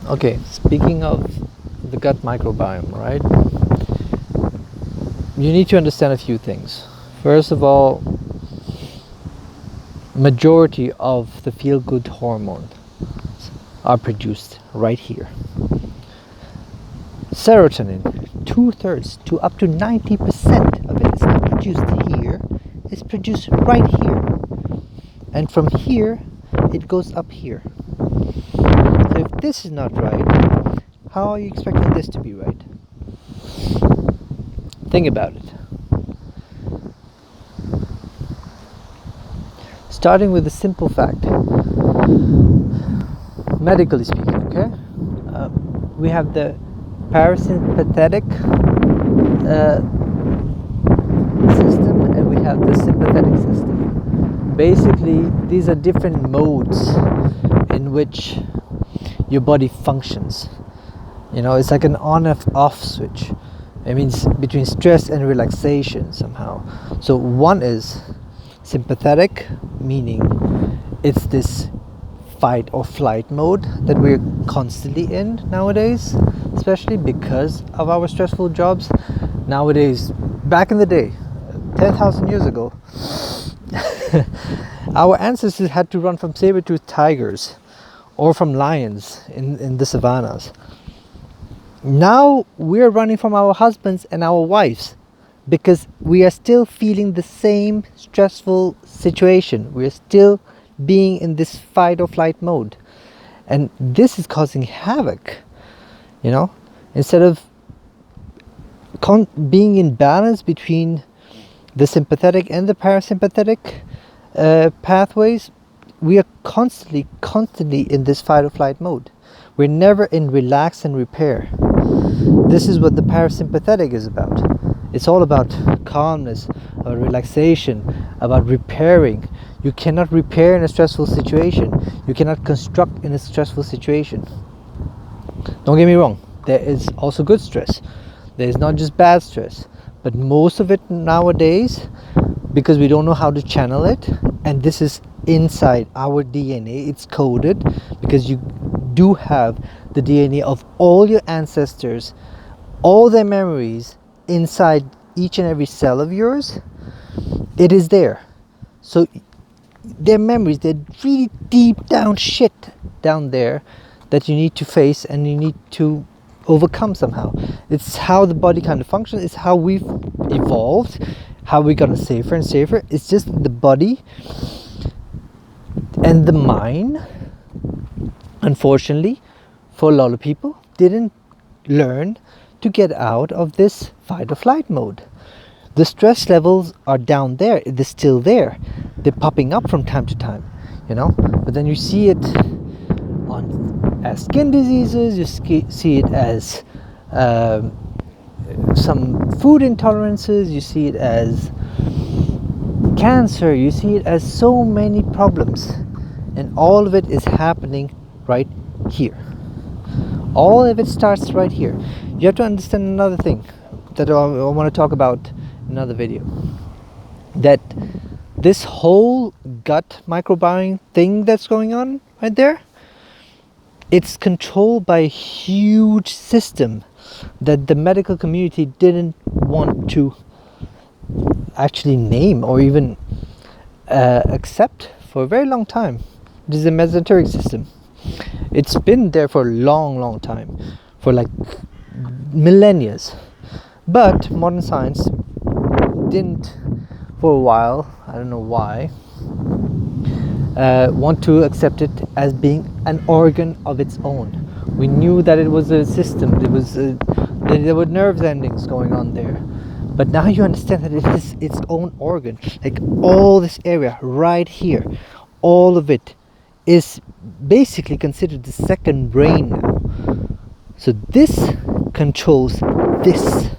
Okay, speaking of the gut microbiome, right? You need to understand a few things. First of all, majority of the feel-good hormones are produced right here. Serotonin, 2/3 to up to 90% of it is not produced here, it's produced right here. And from here, it goes up here. So if this is not right, how are you expecting this to be right? Think about it. Starting with a simple fact, medically speaking, okay? We have the parasympathetic system and we have the sympathetic system. Basically, these are different modes in which your body functions. You know, it's like an on and off switch. It means between stress and relaxation somehow. So one is sympathetic, meaning it's this fight or flight mode that we're constantly in nowadays, especially because of our stressful jobs. Nowadays, back in the day, 10,000 years ago, our ancestors had to run from saber-toothed tigers or from lions in the savannas. Now we're running from our husbands and our wives because we are still feeling the same stressful situation. We're still being in this fight or flight mode. And this is causing havoc, you know? Instead of being in balance between the sympathetic and the parasympathetic pathways, we are constantly in this fight or flight mode. We're never in relax and repair. This is what the parasympathetic is about. It's all about calmness, about relaxation, about repairing. You cannot repair in a stressful situation. You cannot construct in a stressful situation. Don't get me wrong, there is also good stress. There is not just bad stress, but most of it nowadays, because we don't know how to channel it, and this is inside our DNA, it's coded, because you do have the DNA of all your ancestors, all their memories inside each and every cell of yours. It is there. So their memories, they're really deep down shit down there that you need to face and you need to overcome somehow. It's how the body kind of functions. It's how we've evolved, how we got safer and safer. It's just the body and the mind, unfortunately, for a lot of people, didn't learn to get out of this fight or flight mode. The stress levels are down there. They're still there. They're popping up from time to time, you know. But then you see it as skin diseases. You see it as some food intolerances. You see it as cancer. You see it as so many problems, and all of it is happening right here. All of it starts right here. You have to understand another thing that I want to talk about in another video. That this whole gut microbiome thing that's going on right there, it's controlled by a huge system that the medical community didn't want to actually name or even accept for a very long time. This is the mesenteric system. It's been there for a long time, for like millennia. But modern science didn't, for a while, I don't know why, want to accept it as being an organ of its own. We knew that it was a system. There were nerve endings going on there. But now you understand that it is its own organ. Like all this area right here, all of it is basically considered the second brain now. So this controls this.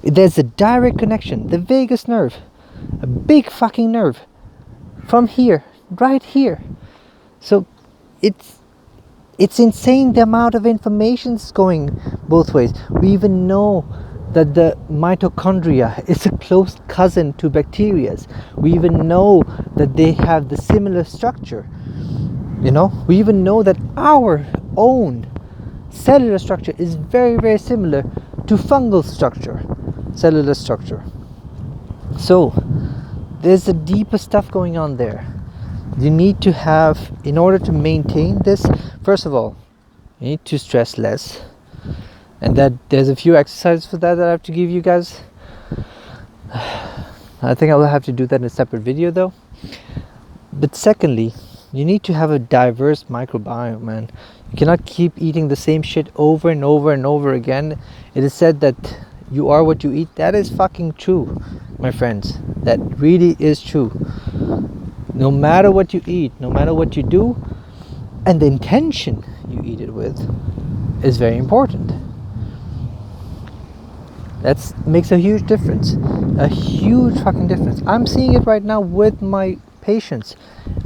There's a direct connection. The vagus nerve, a big fucking nerve, from here, right here. So it's insane the amount of information is going both ways. We even know that the mitochondria is a close cousin to bacteria. We even know that they have the similar structure. You know, we even know that our own cellular structure is very, very similar to fungal structure, cellular structure. So there's a deeper stuff going on there. You need to have, in order to maintain this, first of all, you need to stress less, and that there's a few exercises for that I have to give you guys. I think I will have to do that in a separate video though. But secondly, you need to have a diverse microbiome, man. You cannot keep eating the same shit over and over and over again. It is said that you are what you eat. That is fucking true, my friends. That really is true. No matter what you eat, no matter what you do, and the intention you eat it with is very important. That makes a huge difference. A huge fucking difference. I'm seeing it right now with my patients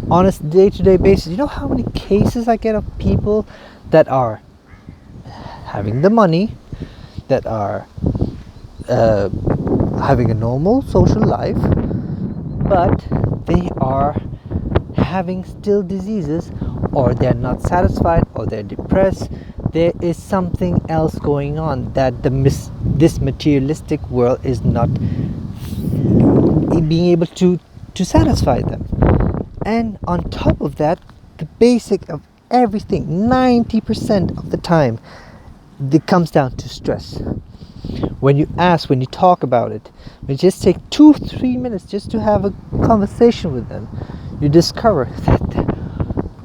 on a day-to-day basis. You know how many cases I get of people that are having the money, that are having a normal social life, but they are having still diseases, or they're not satisfied, or they're depressed. There is something else going on that this materialistic world is not being able to satisfy them. And on top of that, the basic of everything, 90% of the time, it comes down to stress. When you ask, when you talk about it, when you just take 2-3 minutes just to have a conversation with them, you discover that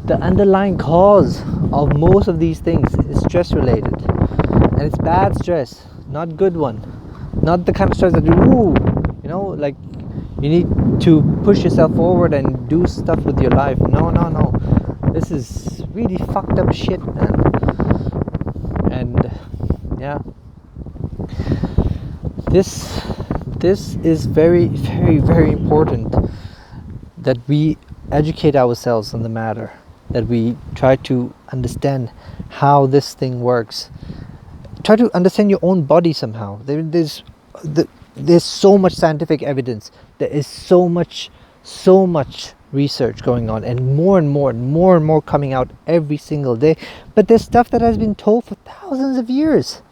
the underlying cause of most of these things is stress related. And it's bad stress, not good one. Not the kind of stress that you know, like you need to push yourself forward and do stuff with your life. No. This is really fucked up shit, man. And yeah, this is very, very, very important that we educate ourselves on the matter, that we try to understand how this thing works. Try to understand your own body somehow. There's so much scientific evidence. There is so much research going on, and more coming out every single day. But there's stuff that has been told for thousands of years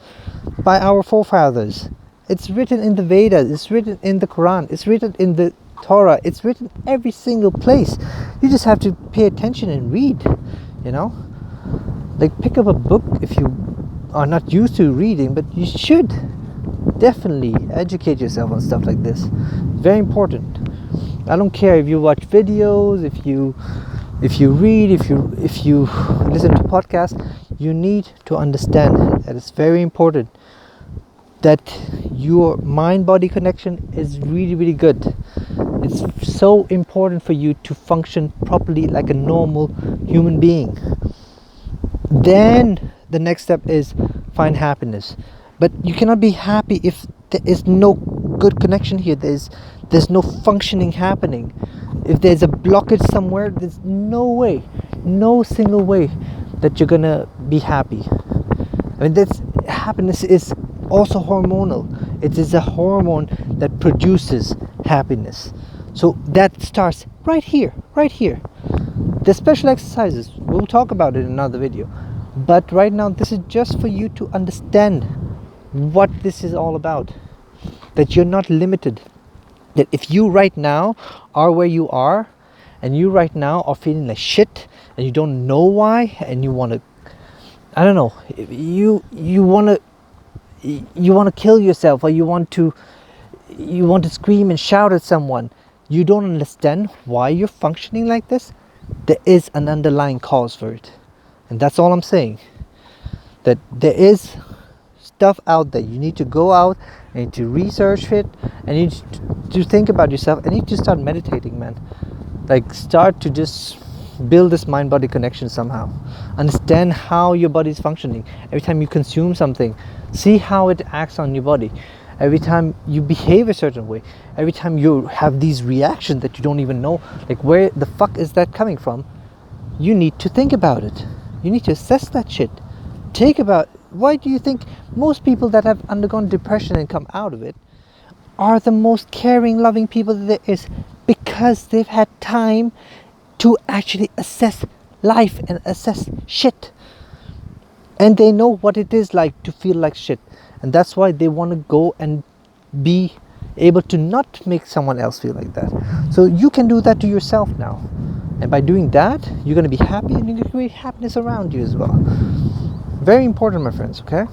by our forefathers. It's written in the Vedas, it's written in the Quran, it's written in the Torah, it's written every single place. You just have to pay attention and read, you know? Like, pick up a book if you are not used to reading, but you should definitely educate yourself on stuff like this. Very important. I don't care if you watch videos, if you read, if you listen to podcasts, you need to understand that it's very important that your mind-body connection is really, really good. It's so important for you to function properly like a normal human being. Then the next step is find happiness. But you cannot be happy if there is no good connection here. There's no functioning happening. If there's a blockage somewhere, there's no way, no single way that you're gonna be happy. I mean, happiness is also hormonal. It is a hormone that produces happiness. So that starts right here. The special exercises, we'll talk about it in another video. But right now, this is just for you to understand what this is all about. That you're not limited. That if you right now are where you are, and you right now are feeling like shit, and you don't know why, and you want to, I don't know, you want to kill yourself, or you want to scream and shout at someone, you don't understand why you're functioning like this, there is an underlying cause for it. And that's all I'm saying. That there is stuff out there. You need to go out and you need to research it, and you need to think about yourself, and you need to start meditating, man. Like, start to just build this mind-body connection somehow. Understand how your body is functioning. Every time you consume something, see how it acts on your body. Every time you behave a certain way, every time you have these reactions that you don't even know, like, where the fuck is that coming from? You need to think about it. You need to assess that shit. Why do you think most people that have undergone depression and come out of it are the most caring, loving people that there is? Because they've had time to actually assess life and assess shit. And they know what it is like to feel like shit. And that's why they want to go and be able to not make someone else feel like that. So you can do that to yourself now. And by doing that, you're going to be happy and you're going to create happiness around you as well. Very important, my friends, okay?